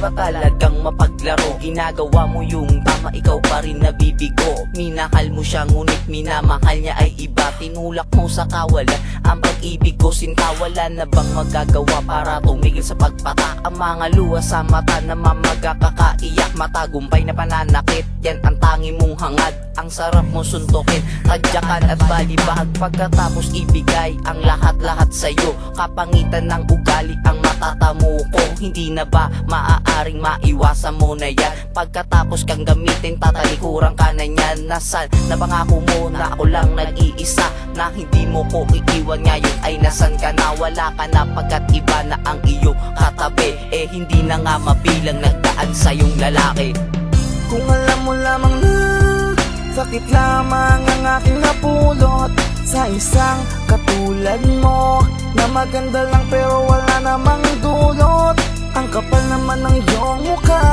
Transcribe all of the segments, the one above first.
ba talagang mapaglaro? Ginagawa mo yung tama, ikaw pa rin nabibigo. Minahal mo siya ngunit minamahal niya ay iba. Tinulak mo sa kawalan ang pag-ibig ko. Sinta, wala na bang magagawa para tumigil sa pagpata? Ang mga luha sa mata na mamagakakaiyak. Matagumpay na pananakit, yan ang tangi mong hangad. Ang sarap mo suntukin, tadyakan at balibag. Pagkatapos ibigay ang lahat-lahat sa'yo. Kapangitan ng ugali ang matatamo ko. Hindi na ba maaaring maiwasan mo na yan? Pagkatapos kang gamitin, tatalikuran ka na niyan. Nasaan na pangako mo na ako lang nag-iisa, na hindi mo ko iiwan? Ngayon ay nasan ka na? Wala ka na pagkat iba na ang iyong katabi. Eh hindi na nga mabilang nagdaan sa iyong lalaki. Kung alam mo lamang na sakit lamang ang aking napulot sa isang katulad mo, na maganda lang pero wala namang dulot. Ang kapal naman ng iyong mukha,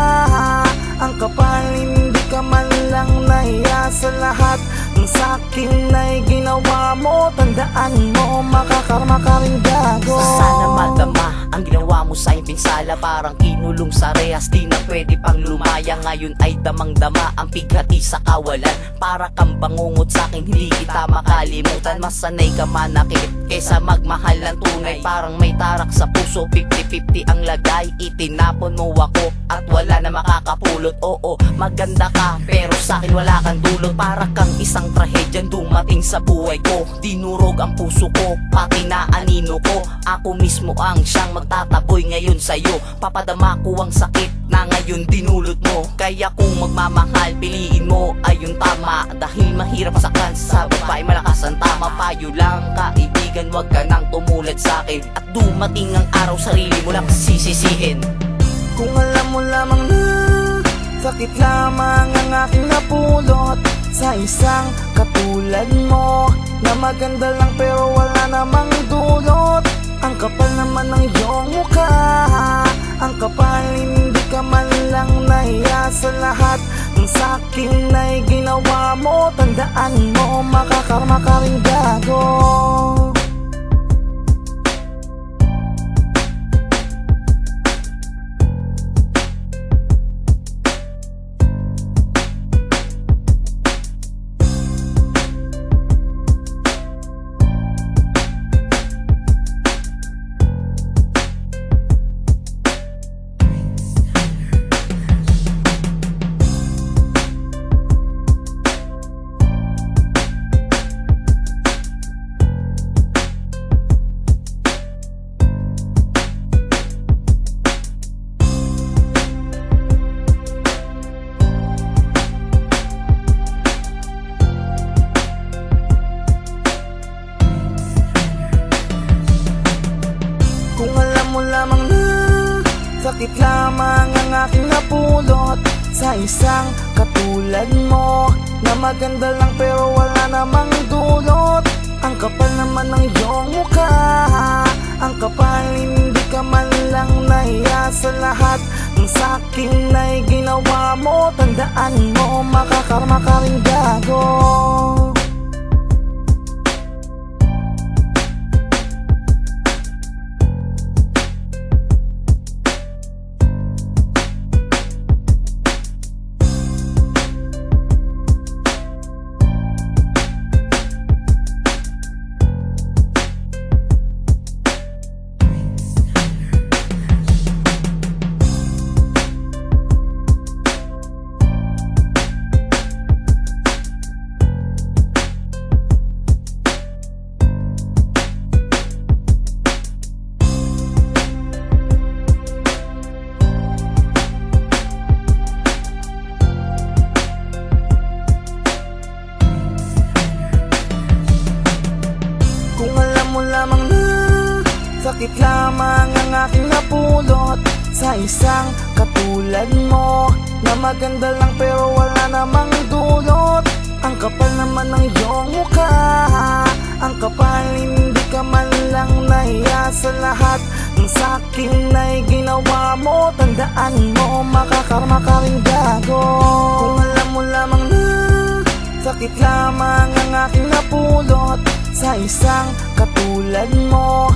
ang kapal, hindi ka man lang nahiya sa lahat ng sakin ay ginawa mo. Tandaan mo, makakarma ka rin gago. Sana madama ang ginawa mo sa pinsala. Parang kinulong sa rehas, di na pwede pang lumaya. Ngayon ay damang-dama ang pighati sa kawalan. Para kang bangungot sa'kin, hindi kita makalimutan. Masanay ka manakit kesa magmahal ng tunay. Parang may tarak sa puso, 50-50 ang lagay. Itinapon mo ako at wala na makakapulot. Oo, maganda ka pero sa'kin wala kang dulot. Para kang isang trahedyang dumating sa buhay ko. Dinurog ang puso ko, pati na anino ko. Ako mismo ang siyang magtataboy ngayon sa'yo. Papadama ko ang sakit na ngayon dinulot mo. Kaya kung magmamahal, piliin mo ay yung tama. Dahil mahirap saktan sa babae, malakas ang tama. Payo lang kaibigan, wag ka nang tumulad sa'kin. At dumating ang araw, sarili mo lang sisisihin. Kung alam mo lamang na sakit lamang ang aking napulot sa isang katulad mo, na maganda lang pero wala namang dulot. Ang kapal naman ng iyong mukha, ang kapal, hindi ka man lang nahiya sa lahat ng sakin ay ginawa mo. Tandaan mo, makakarma ka rin gago. Kung alam mo lamang na sakit lamang ang aking napulot sa isang katulad mo, na maganda lang pero wala namang dulot. Ang kapal naman ng iyong mukha, ang kapal, hindi ka man lang nahiya sa lahat ng sakin ay ginawa mo. Tandaan mo, makakarma ka rin gago. Kung alam mo lamang na sakit lamang ang aking napulot sa isang katulad mo, na maganda lang pero wala namang dulot. Ang kapal naman ng iyong mukha, ang kapal, hindi ka man lang nahiya sa lahat ng sakin ay ginawa mo. Tandaan mo, makakarma ka rin gago. Kung alam mo lamang na sakit lamang ang aking napulot sa isang katulad mo,